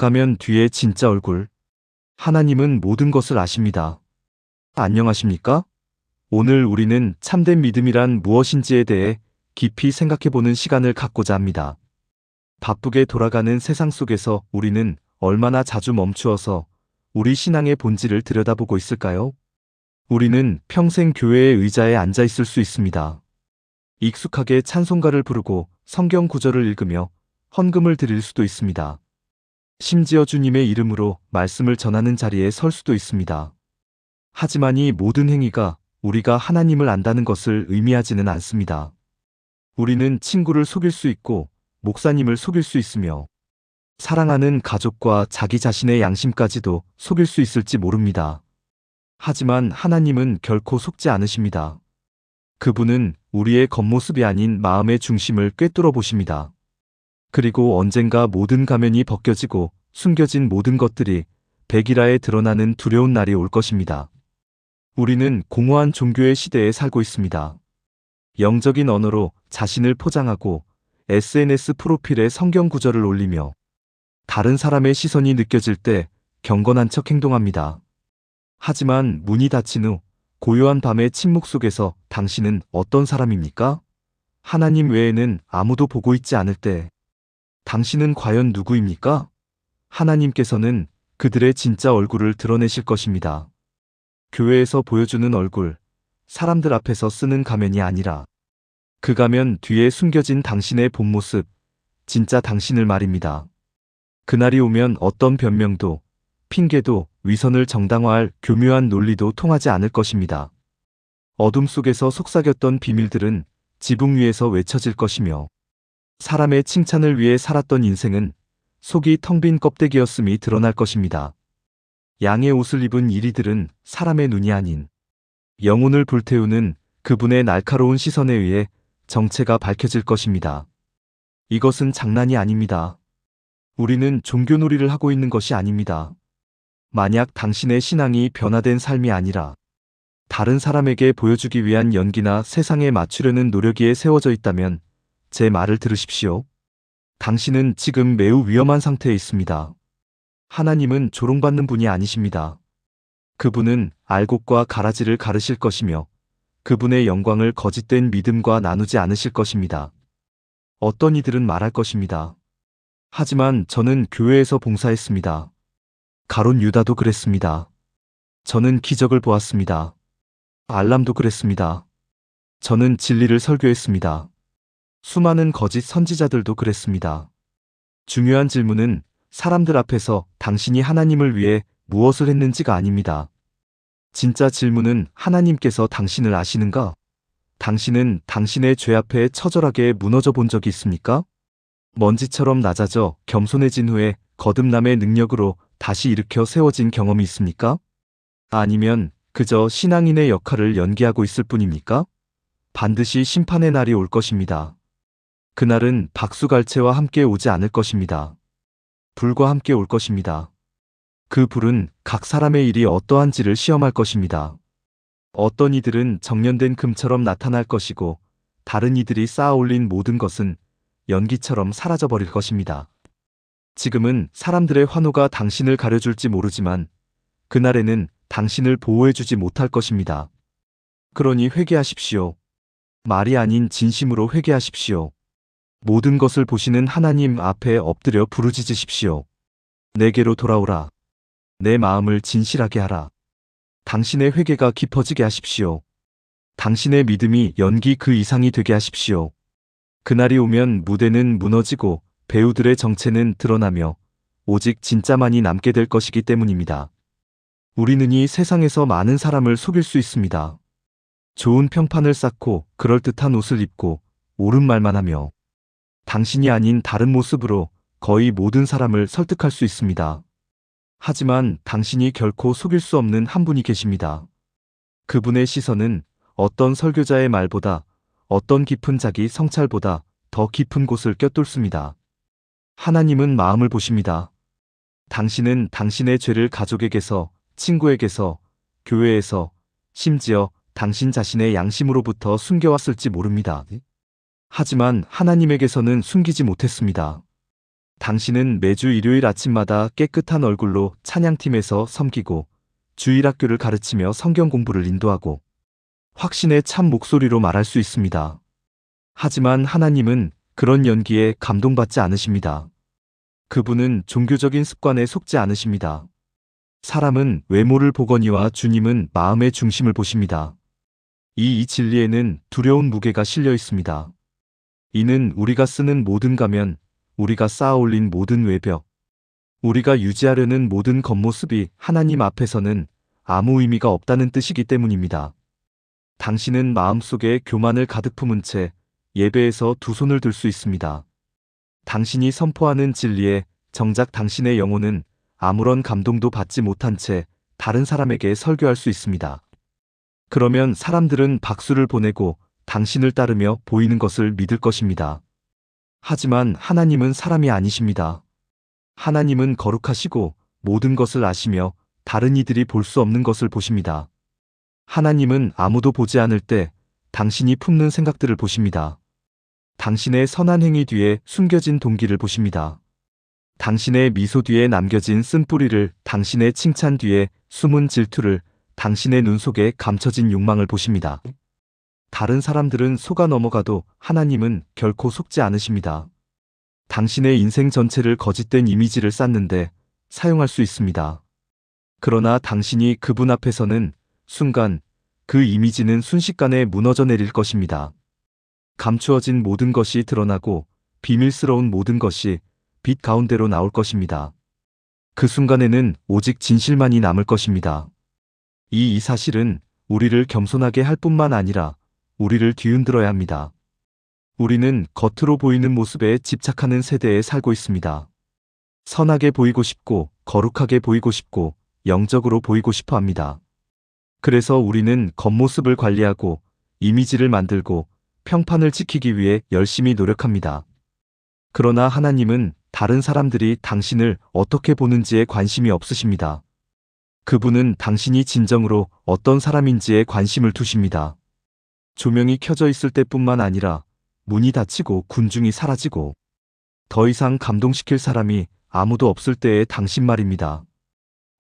가면 뒤에 진짜 얼굴. 하나님은 모든 것을 아십니다. 안녕하십니까? 오늘 우리는 참된 믿음이란 무엇인지에 대해 깊이 생각해보는 시간을 갖고자 합니다. 바쁘게 돌아가는 세상 속에서 우리는 얼마나 자주 멈추어서 우리 신앙의 본질을 들여다보고 있을까요? 우리는 평생 교회의 의자에 앉아 있을 수 있습니다. 익숙하게 찬송가를 부르고 성경 구절을 읽으며 헌금을 드릴 수도 있습니다. 심지어 주님의 이름으로 말씀을 전하는 자리에 설 수도 있습니다. 하지만 이 모든 행위가 우리가 하나님을 안다는 것을 의미하지는 않습니다. 우리는 친구를 속일 수 있고 목사님을 속일 수 있으며 사랑하는 가족과 자기 자신의 양심까지도 속일 수 있을지 모릅니다. 하지만 하나님은 결코 속지 않으십니다. 그분은 우리의 겉모습이 아닌 마음의 중심을 꿰뚫어 보십니다. 그리고 언젠가 모든 가면이 벗겨지고 숨겨진 모든 것들이 백일하에 드러나는 두려운 날이 올 것입니다. 우리는 공허한 종교의 시대에 살고 있습니다. 영적인 언어로 자신을 포장하고 SNS 프로필에 성경 구절을 올리며 다른 사람의 시선이 느껴질 때 경건한 척 행동합니다. 하지만 문이 닫힌 후 고요한 밤의 침묵 속에서 당신은 어떤 사람입니까? 하나님 외에는 아무도 보고 있지 않을 때 당신은 과연 누구입니까? 하나님께서는 그들의 진짜 얼굴을 드러내실 것입니다. 교회에서 보여주는 얼굴, 사람들 앞에서 쓰는 가면이 아니라 그 가면 뒤에 숨겨진 당신의 본 모습, 진짜 당신을 말입니다. 그날이 오면 어떤 변명도, 핑계도, 위선을 정당화할 교묘한 논리도 통하지 않을 것입니다. 어둠 속에서 속삭였던 비밀들은 지붕 위에서 외쳐질 것이며 사람의 칭찬을 위해 살았던 인생은 속이 텅 빈 껍데기였음이 드러날 것입니다. 양의 옷을 입은 이리들은 사람의 눈이 아닌 영혼을 불태우는 그분의 날카로운 시선에 의해 정체가 밝혀질 것입니다. 이것은 장난이 아닙니다. 우리는 종교놀이를 하고 있는 것이 아닙니다. 만약 당신의 신앙이 변화된 삶이 아니라 다른 사람에게 보여주기 위한 연기나 세상에 맞추려는 노력이 세워져 있다면 제 말을 들으십시오. 당신은 지금 매우 위험한 상태에 있습니다. 하나님은 조롱받는 분이 아니십니다. 그분은 알곡과 가라지를 가르실 것이며 그분의 영광을 거짓된 믿음과 나누지 않으실 것입니다. 어떤 이들은 말할 것입니다. 하지만 저는 교회에서 봉사했습니다. 가룟 유다도 그랬습니다. 저는 기적을 보았습니다. 알람도 그랬습니다. 저는 진리를 설교했습니다. 수많은 거짓 선지자들도 그랬습니다. 중요한 질문은 사람들 앞에서 당신이 하나님을 위해 무엇을 했는지가 아닙니다. 진짜 질문은 하나님께서 당신을 아시는가? 당신은 당신의 죄 앞에 처절하게 무너져 본 적이 있습니까? 먼지처럼 낮아져 겸손해진 후에 거듭남의 능력으로 다시 일으켜 세워진 경험이 있습니까? 아니면 그저 신앙인의 역할을 연기하고 있을 뿐입니까? 반드시 심판의 날이 올 것입니다. 그날은 박수갈채와 함께 오지 않을 것입니다. 불과 함께 올 것입니다. 그 불은 각 사람의 일이 어떠한지를 시험할 것입니다. 어떤 이들은 정련된 금처럼 나타날 것이고 다른 이들이 쌓아 올린 모든 것은 연기처럼 사라져버릴 것입니다. 지금은 사람들의 환호가 당신을 가려줄지 모르지만 그날에는 당신을 보호해주지 못할 것입니다. 그러니 회개하십시오. 말이 아닌 진심으로 회개하십시오. 모든 것을 보시는 하나님 앞에 엎드려 부르짖으십시오. 내게로 돌아오라. 내 마음을 진실하게 하라. 당신의 회개가 깊어지게 하십시오. 당신의 믿음이 연기 그 이상이 되게 하십시오. 그날이 오면 무대는 무너지고 배우들의 정체는 드러나며 오직 진짜만이 남게 될 것이기 때문입니다. 우리는 이 세상에서 많은 사람을 속일 수 있습니다. 좋은 평판을 쌓고 그럴듯한 옷을 입고 옳은 말만 하며 당신이 아닌 다른 모습으로 거의 모든 사람을 설득할 수 있습니다. 하지만 당신이 결코 속일 수 없는 한 분이 계십니다. 그분의 시선은 어떤 설교자의 말보다 어떤 깊은 자기 성찰보다 더 깊은 곳을 껴뚫습니다. 하나님은 마음을 보십니다. 당신은 당신의 죄를 가족에게서, 친구에게서, 교회에서, 심지어 당신 자신의 양심으로부터 숨겨왔을지 모릅니다. 하지만 하나님에게서는 숨기지 못했습니다. 당신은 매주 일요일 아침마다 깨끗한 얼굴로 찬양팀에서 섬기고 주일학교를 가르치며 성경 공부를 인도하고 확신의 참 목소리로 말할 수 있습니다. 하지만 하나님은 그런 연기에 감동받지 않으십니다. 그분은 종교적인 습관에 속지 않으십니다. 사람은 외모를 보거니와 주님은 마음의 중심을 보십니다. 이 진리에는 두려운 무게가 실려 있습니다. 이는 우리가 쓰는 모든 가면, 우리가 쌓아 올린 모든 외벽, 우리가 유지하려는 모든 겉모습이 하나님 앞에서는 아무 의미가 없다는 뜻이기 때문입니다. 당신은 마음속에 교만을 가득 품은 채 예배에서 두 손을 들 수 있습니다. 당신이 선포하는 진리에 정작 당신의 영혼은 아무런 감동도 받지 못한 채 다른 사람에게 설교할 수 있습니다. 그러면 사람들은 박수를 보내고 당신을 따르며 보이는 것을 믿을 것입니다. 하지만 하나님은 사람이 아니십니다. 하나님은 거룩하시고 모든 것을 아시며 다른 이들이 볼 수 없는 것을 보십니다. 하나님은 아무도 보지 않을 때 당신이 품는 생각들을 보십니다. 당신의 선한 행위 뒤에 숨겨진 동기를 보십니다. 당신의 미소 뒤에 남겨진 쓴뿌리를, 당신의 칭찬 뒤에 숨은 질투를, 당신의 눈 속에 감춰진 욕망을 보십니다. 다른 사람들은 속아 넘어가도 하나님은 결코 속지 않으십니다. 당신의 인생 전체를 거짓된 이미지를 쌓는데 사용할 수 있습니다. 그러나 당신이 그분 앞에서는 순간 그 이미지는 순식간에 무너져 내릴 것입니다. 감추어진 모든 것이 드러나고 비밀스러운 모든 것이 빛 가운데로 나올 것입니다. 그 순간에는 오직 진실만이 남을 것입니다. 이 사실은 우리를 겸손하게 할 뿐만 아니라 우리를 뒤흔들어야 합니다. 우리는 겉으로 보이는 모습에 집착하는 세대에 살고 있습니다. 선하게 보이고 싶고 거룩하게 보이고 싶고 영적으로 보이고 싶어 합니다. 그래서 우리는 겉모습을 관리하고 이미지를 만들고 평판을 지키기 위해 열심히 노력합니다. 그러나 하나님은 다른 사람들이 당신을 어떻게 보는지에 관심이 없으십니다. 그분은 당신이 진정으로 어떤 사람인지에 관심을 두십니다. 조명이 켜져 있을 때뿐만 아니라 문이 닫히고 군중이 사라지고 더 이상 감동시킬 사람이 아무도 없을 때의 당신 말입니다.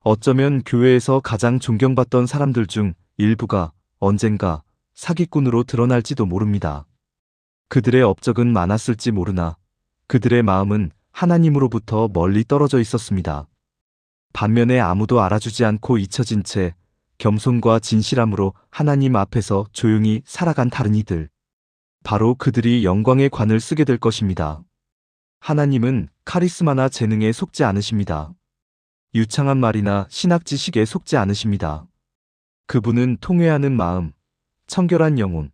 어쩌면 교회에서 가장 존경받던 사람들 중 일부가 언젠가 사기꾼으로 드러날지도 모릅니다. 그들의 업적은 많았을지 모르나 그들의 마음은 하나님으로부터 멀리 떨어져 있었습니다. 반면에 아무도 알아주지 않고 잊혀진 채 겸손과 진실함으로 하나님 앞에서 조용히 살아간 다른 이들, 바로 그들이 영광의 관을 쓰게 될 것입니다. 하나님은 카리스마나 재능에 속지 않으십니다. 유창한 말이나 신학 지식에 속지 않으십니다. 그분은 통회하는 마음, 청결한 영혼,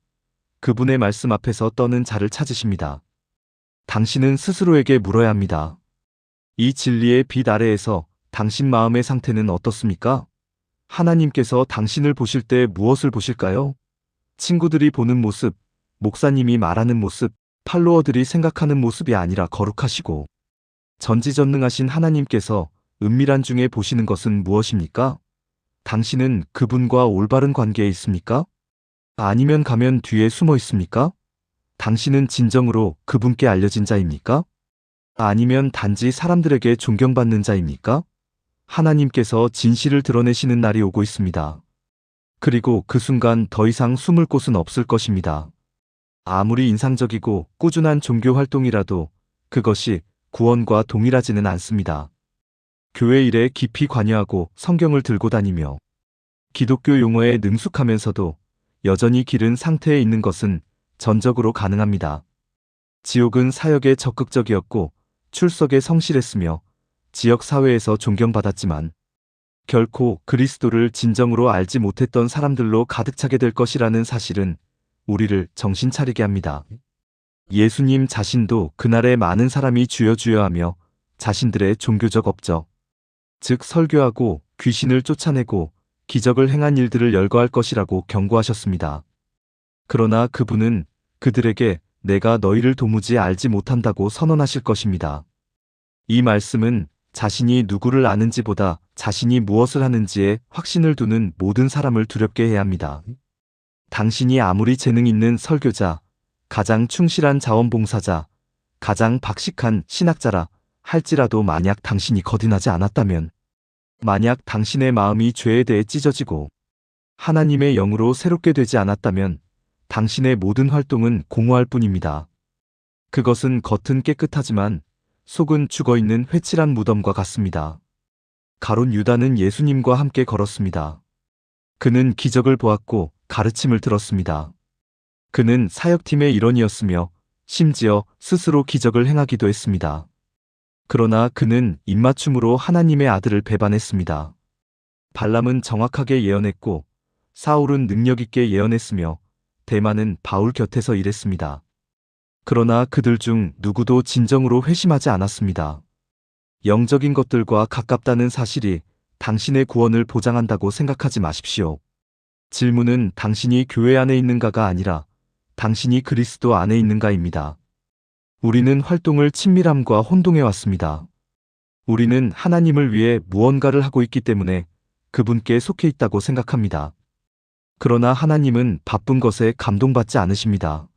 그분의 말씀 앞에서 떠는 자를 찾으십니다. 당신은 스스로에게 물어야 합니다. 이 진리의 빛 아래에서 당신 마음의 상태는 어떻습니까? 하나님께서 당신을 보실 때 무엇을 보실까요? 친구들이 보는 모습, 목사님이 말하는 모습, 팔로워들이 생각하는 모습이 아니라 거룩하시고 전지전능하신 하나님께서 은밀한 중에 보시는 것은 무엇입니까? 당신은 그분과 올바른 관계에 있습니까? 아니면 가면 뒤에 숨어 있습니까? 당신은 진정으로 그분께 알려진 자입니까? 아니면 단지 사람들에게 존경받는 자입니까? 하나님께서 진실을 드러내시는 날이 오고 있습니다. 그리고 그 순간 더 이상 숨을 곳은 없을 것입니다. 아무리 인상적이고 꾸준한 종교 활동이라도 그것이 구원과 동일하지는 않습니다. 교회 일에 깊이 관여하고 성경을 들고 다니며 기독교 용어에 능숙하면서도 여전히 기른 상태에 있는 것은 전적으로 가능합니다. 지옥은 사역에 적극적이었고 출석에 성실했으며 지역 사회에서 존경받았지만 결코 그리스도를 진정으로 알지 못했던 사람들로 가득 차게 될 것이라는 사실은 우리를 정신 차리게 합니다. 예수님 자신도 그날에 많은 사람이 주여 주여 하며 자신들의 종교적 업적, 즉 설교하고 귀신을 쫓아내고 기적을 행한 일들을 열거할 것이라고 경고하셨습니다. 그러나 그분은 그들에게 내가 너희를 도무지 알지 못한다고 선언하실 것입니다. 이 말씀은 자신이 누구를 아는지보다 자신이 무엇을 하는지에 확신을 두는 모든 사람을 두렵게 해야 합니다. 당신이 아무리 재능 있는 설교자, 가장 충실한 자원봉사자, 가장 박식한 신학자라 할지라도 만약 당신이 거듭나지 않았다면, 만약 당신의 마음이 죄에 대해 찢어지고 하나님의 영으로 새롭게 되지 않았다면 당신의 모든 활동은 공허할 뿐입니다. 그것은 겉은 깨끗하지만 속은 죽어있는 회칠한 무덤과 같습니다. 가룟 유다는 예수님과 함께 걸었습니다. 그는 기적을 보았고 가르침을 들었습니다. 그는 사역팀의 일원이었으며 심지어 스스로 기적을 행하기도 했습니다. 그러나 그는 입맞춤으로 하나님의 아들을 배반했습니다. 발람은 정확하게 예언했고 사울은 능력 있게 예언했으며 대만은 바울 곁에서 일했습니다. 그러나 그들 중 누구도 진정으로 회심하지 않았습니다. 영적인 것들과 가깝다는 사실이 당신의 구원을 보장한다고 생각하지 마십시오. 질문은 당신이 교회 안에 있는가가 아니라 당신이 그리스도 안에 있는가입니다. 우리는 활동을 친밀함과 혼동해 왔습니다. 우리는 하나님을 위해 무언가를 하고 있기 때문에 그분께 속해 있다고 생각합니다. 그러나 하나님은 바쁜 것에 감동받지 않으십니다.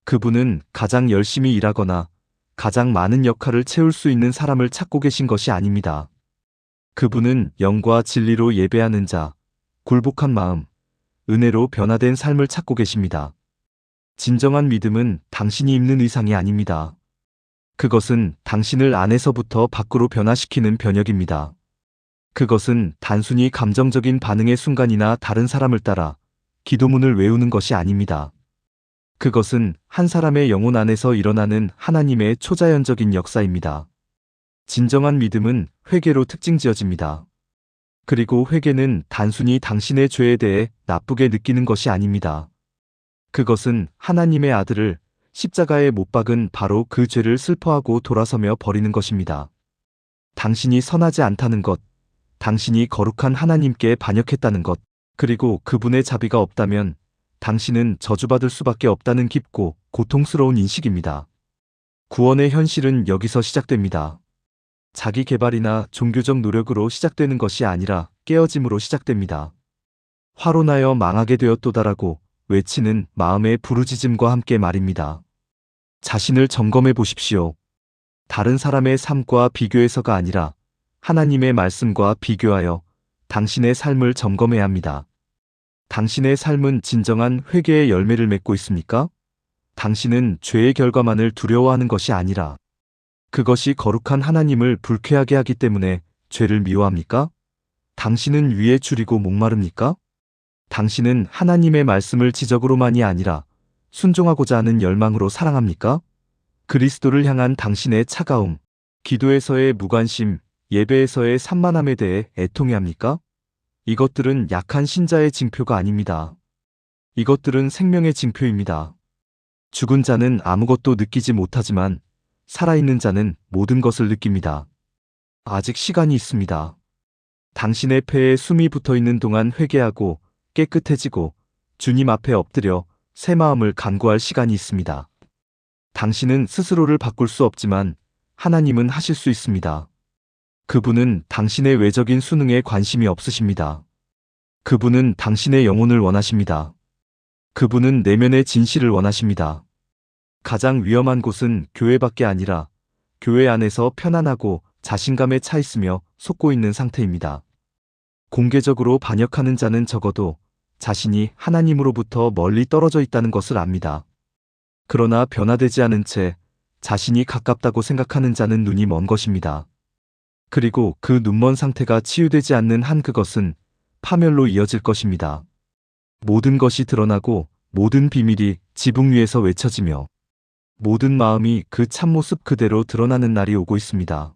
그분은 가장 열심히 일하거나 가장 많은 역할을 채울 수 있는 사람을 찾고 계신 것이 아닙니다. 그분은 영과 진리로 예배하는 자, 굴복한 마음, 은혜로 변화된 삶을 찾고 계십니다. 진정한 믿음은 당신이 입는 의상이 아닙니다. 그것은 당신을 안에서부터 밖으로 변화시키는 변혁입니다. 그것은 단순히 감정적인 반응의 순간이나 다른 사람을 따라 기도문을 외우는 것이 아닙니다. 그것은 한 사람의 영혼 안에서 일어나는 하나님의 초자연적인 역사입니다. 진정한 믿음은 회개로 특징지어집니다. 그리고 회개는 단순히 당신의 죄에 대해 나쁘게 느끼는 것이 아닙니다. 그것은 하나님의 아들을 십자가에 못 박은 바로 그 죄를 슬퍼하고 돌아서며 버리는 것입니다. 당신이 선하지 않다는 것, 당신이 거룩한 하나님께 반역했다는 것, 그리고 그분의 자비가 없다면 당신은 저주받을 수밖에 없다는 깊고 고통스러운 인식입니다. 구원의 현실은 여기서 시작됩니다. 자기 개발이나 종교적 노력으로 시작되는 것이 아니라 깨어짐으로 시작됩니다. 화로 나여 망하게 되었도다라고 외치는 마음의 부르짖음과 함께 말입니다. 자신을 점검해 보십시오. 다른 사람의 삶과 비교해서가 아니라 하나님의 말씀과 비교하여 당신의 삶을 점검해야 합니다. 당신의 삶은 진정한 회개의 열매를 맺고 있습니까? 당신은 죄의 결과만을 두려워하는 것이 아니라 그것이 거룩한 하나님을 불쾌하게 하기 때문에 죄를 미워합니까? 당신은 위에 줄이고 목마릅니까? 당신은 하나님의 말씀을 지적으로만이 아니라 순종하고자 하는 열망으로 사랑합니까? 그리스도를 향한 당신의 차가움, 기도에서의 무관심, 예배에서의 산만함에 대해 애통해 합니까? 이것들은 약한 신자의 징표가 아닙니다. 이것들은 생명의 징표입니다. 죽은 자는 아무것도 느끼지 못하지만 살아있는 자는 모든 것을 느낍니다. 아직 시간이 있습니다. 당신의 폐에 숨이 붙어 있는 동안 회개하고 깨끗해지고 주님 앞에 엎드려 새 마음을 간구할 시간이 있습니다. 당신은 스스로를 바꿀 수 없지만 하나님은 하실 수 있습니다. 그분은 당신의 외적인 수능에 관심이 없으십니다. 그분은 당신의 영혼을 원하십니다. 그분은 내면의 진실을 원하십니다. 가장 위험한 곳은 교회밖에 아니라 교회 안에서 편안하고 자신감에 차 있으며 속고 있는 상태입니다. 공개적으로 반역하는 자는 적어도 자신이 하나님으로부터 멀리 떨어져 있다는 것을 압니다. 그러나 변화되지 않은 채 자신이 가깝다고 생각하는 자는 눈이 먼 것입니다. 그리고 그 눈먼 상태가 치유되지 않는 한 그것은 파멸로 이어질 것입니다. 모든 것이 드러나고 모든 비밀이 지붕 위에서 외쳐지며 모든 마음이 그 참모습 그대로 드러나는 날이 오고 있습니다.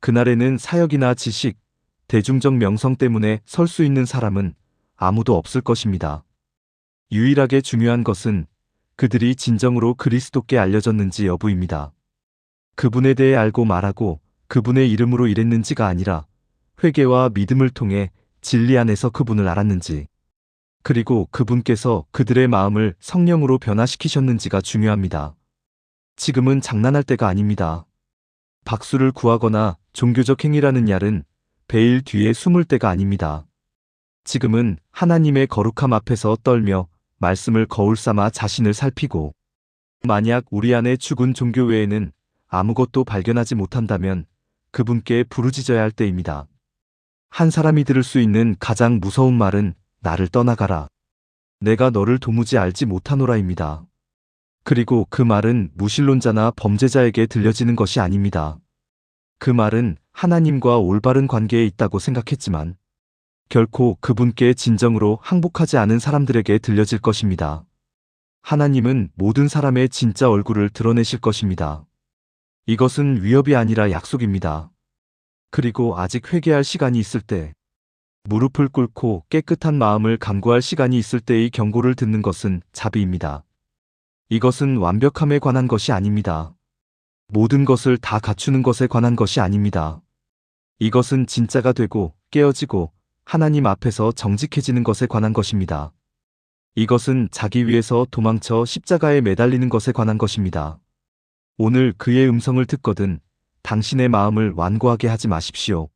그날에는 사역이나 지식, 대중적 명성 때문에 설 수 있는 사람은 아무도 없을 것입니다. 유일하게 중요한 것은 그들이 진정으로 그리스도께 알려졌는지 여부입니다. 그분에 대해 알고 말하고 그분의 이름으로 일했는지가 아니라 회개와 믿음을 통해 진리 안에서 그분을 알았는지, 그리고 그분께서 그들의 마음을 성령으로 변화시키셨는지가 중요합니다. 지금은 장난할 때가 아닙니다. 박수를 구하거나 종교적 행위라는 얄은 베일 뒤에 숨을 때가 아닙니다. 지금은 하나님의 거룩함 앞에서 떨며 말씀을 거울 삼아 자신을 살피고, 만약 우리 안에 죽은 종교 외에는 아무것도 발견하지 못한다면 그분께 부르짖어야 할 때입니다. 한 사람이 들을 수 있는 가장 무서운 말은 나를 떠나가라. 내가 너를 도무지 알지 못하노라입니다. 그리고 그 말은 무신론자나 범죄자에게 들려지는 것이 아닙니다. 그 말은 하나님과 올바른 관계에 있다고 생각했지만 결코 그분께 진정으로 항복하지 않은 사람들에게 들려질 것입니다. 하나님은 모든 사람의 진짜 얼굴을 드러내실 것입니다. 이것은 위협이 아니라 약속입니다. 그리고 아직 회개할 시간이 있을 때, 무릎을 꿇고 깨끗한 마음을 간구할 시간이 있을 때의 경고를 듣는 것은 자비입니다. 이것은 완벽함에 관한 것이 아닙니다. 모든 것을 다 갖추는 것에 관한 것이 아닙니다. 이것은 진짜가 되고 깨어지고 하나님 앞에서 정직해지는 것에 관한 것입니다. 이것은 자기 위해서 도망쳐 십자가에 매달리는 것에 관한 것입니다. 오늘 그의 음성을 듣거든 당신의 마음을 완고하게 하지 마십시오.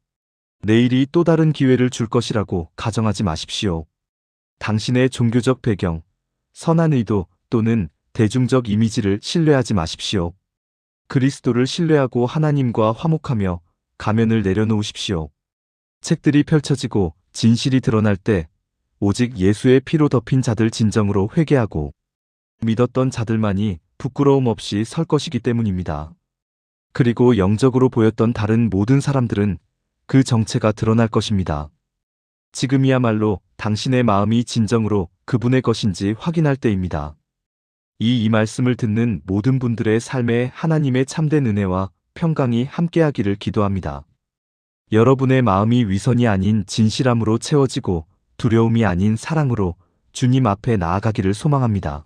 내일이 또 다른 기회를 줄 것이라고 가정하지 마십시오. 당신의 종교적 배경, 선한 의도 또는 대중적 이미지를 신뢰하지 마십시오. 그리스도를 신뢰하고 하나님과 화목하며 가면을 내려놓으십시오. 책들이 펼쳐지고 진실이 드러날 때 오직 예수의 피로 덮인 자들 진정으로 회개하고 믿었던 자들만이 부끄러움 없이 설 것이기 때문입니다. 그리고 영적으로 보였던 다른 모든 사람들은 그 정체가 드러날 것입니다. 지금이야말로 당신의 마음이 진정으로 그분의 것인지 확인할 때입니다. 이 말씀을 듣는 모든 분들의 삶에 하나님의 참된 은혜와 평강이 함께하기를 기도합니다. 여러분의 마음이 위선이 아닌 진실함으로 채워지고 두려움이 아닌 사랑으로 주님 앞에 나아가기를 소망합니다.